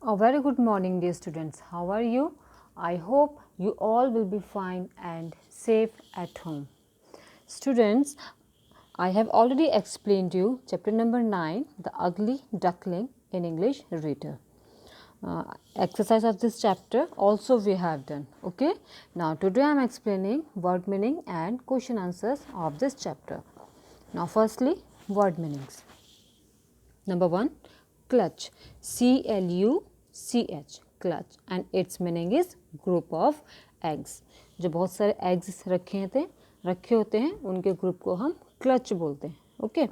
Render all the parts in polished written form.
A very good morning, dear students. How are you? I hope you all will be fine and safe at home. Students, I have already explained you chapter number 9, The Ugly Duckling in English Reader. Exercise of this chapter also we have done. Okay. Now today I am explaining word meaning and question answers of this chapter. Now firstly, word meanings. Number 1, clutch, CLUCH, clutch, and its meaning is group of eggs. जो बहुत सारे eggs रखे होते हैं उनके group को हम clutch बोलते हैं. Okay.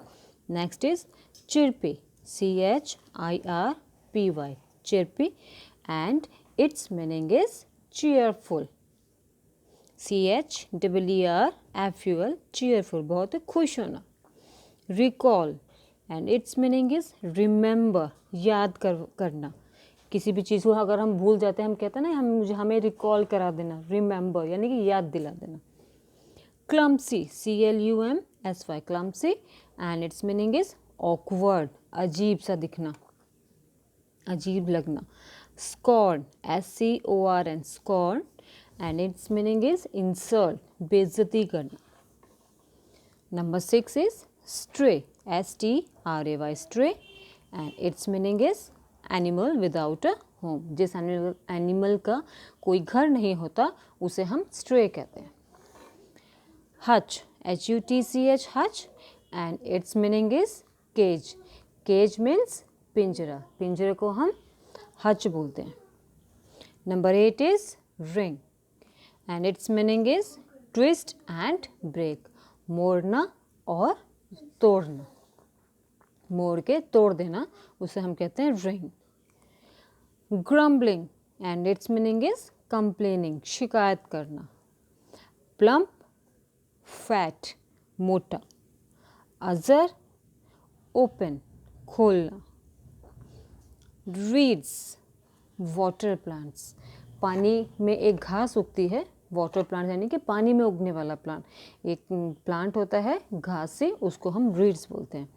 Next is chirpy, CHIRPY, chirpy, and its meaning is cheerful, CHEERFUL, cheerful, बहुत खुश होना. Recall, and its meaning is remember, याद करना. किसी भी चीज़ को अगर हम भूल जाते हैं हम कहते हैं ना हमें रिकॉल करा देना, रिमेंबर यानी कि याद दिला देना. Clumsy, CLUMSY, clumsy, and its meaning is awkward, अजीब सा दिखना, अजीब लगना. Scorn, SCORN, scorn, and its meaning is insult, बेइज्जती करना. Number 6 is stray, STRAY, stray, and its meaning is animal without a home. जिस एनिमल का कोई घर नहीं होता उसे हम stray कहते हैं. hutch, HUTCH, hutch, and its meaning is cage. cage means पिंजरा, पिंजरे को हम hutch बोलते हैं. Number 8 is ring, and its meaning is twist and break, मोड़ना और तोड़ना, मोड़ के तोड़ देना, उसे हम कहते हैं ring. Grumbling, and its meaning is complaining, शिकायत करना. प्लम्प, फैट, मोटा. अजर, ओपन, खोलना. रीड्स, वाटर प्लांट्स, पानी में एक घास उगती है, वाटर प्लांट यानी कि पानी में उगने वाला प्लांट. एक प्लांट होता है घास से, उसको हम रीड्स बोलते हैं.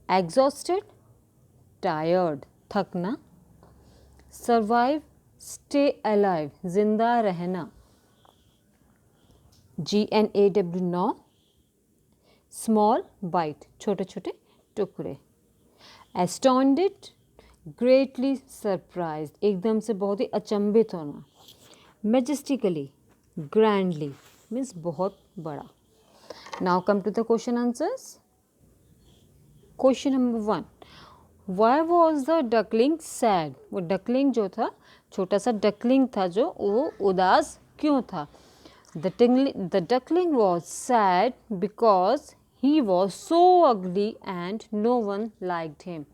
एग्जॉस्टेड, टायर्ड, थकना. सर्वाइव, स्टे अलाइव, जिंदा रहना, GNAW, नौ. स्मॉल बाइट, छोटे छोटे टुकड़े. एस्टॉन्डेड, ग्रेटली सरप्राइज, एकदम से बहुत ही अचंभित होना. मेजेस्टिकली, ग्रैंडली, मीन्स बहुत बड़ा. Now come to the question answers. Question number 1, why was the duckling sad. वो डकलिंग जो था, छोटा सा डकलिंग था जो, वो उदास क्यों था. The duckling was sad because he was so ugly and no one liked him.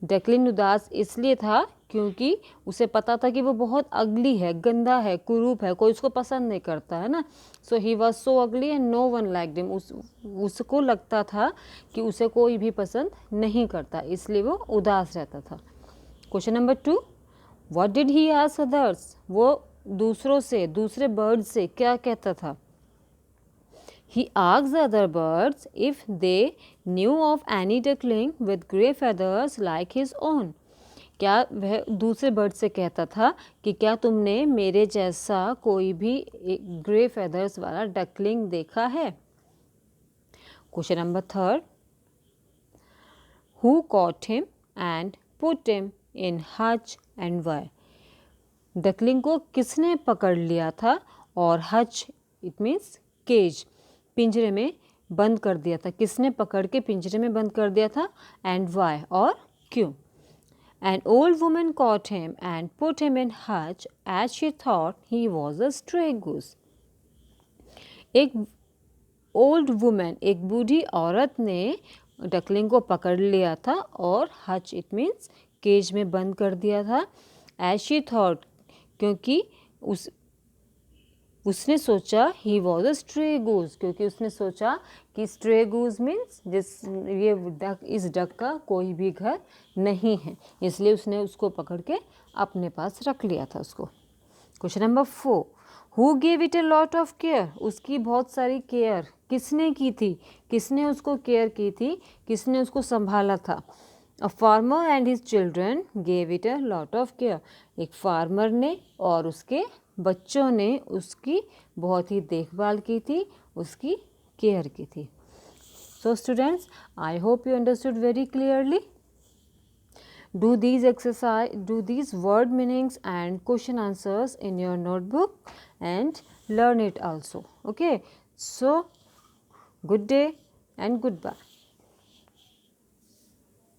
Duckling उदास इसलिए था क्योंकि उसे पता था कि वो बहुत अगली है, गंदा है, कुरूप है, कोई उसको पसंद नहीं करता है ना. सो ही was so ugly and no one liked him. उसको लगता था कि उसे कोई भी पसंद नहीं करता, इसलिए वो उदास रहता था. Question number 2, what did he ask others. वो दूसरों से, दूसरे बर्ड से क्या कहता था. He asked the other birds if they knew of any duckling with grey feathers like his own. क्या वह दूसरे बर्ड से कहता था कि क्या तुमने मेरे जैसा कोई भी ग्रे फेदर्स वाला डकलिंग देखा है. Question number 3, who caught him and put him in hutch and why. Duckling को किसने पकड़ लिया था और हच इट मीन्स केज, पिंजरे में बंद कर दिया था. किसने पकड़ के पिंजरे में बंद कर दिया था, एंड वाई और क्यों. An old woman caught him and put him in hutch as she thought he was a stray goose. एक ओल्ड वुमेन, एक बूढ़ी औरत ने डकलिंग को पकड़ लिया था और हच इट मीन्स केज में बंद कर दिया था. एज शी थॉट, क्योंकि उसने सोचा ही वॉज अ स्ट्रे गूज, क्योंकि उसने सोचा कि स्ट्रे गूज मीन्स ये डक, इस डक का कोई भी घर नहीं है, इसलिए उसने उसको पकड़ के अपने पास रख लिया था उसको. Question number 4, who gave it a lot of care. उसकी बहुत सारी केयर किसने की थी, किसने उसको केयर की थी, किसने उसको संभाला था. A farmer and his children gave it a lot of care. एक फार्मर ने और उसके बच्चों ने उसकी बहुत ही देखभाल की थी, उसकी केयर की थी. So students, I hope you understood very clearly. Do these exercise, do these word meanings and question answers in your notebook and learn it also. Okay. So good day and goodbye.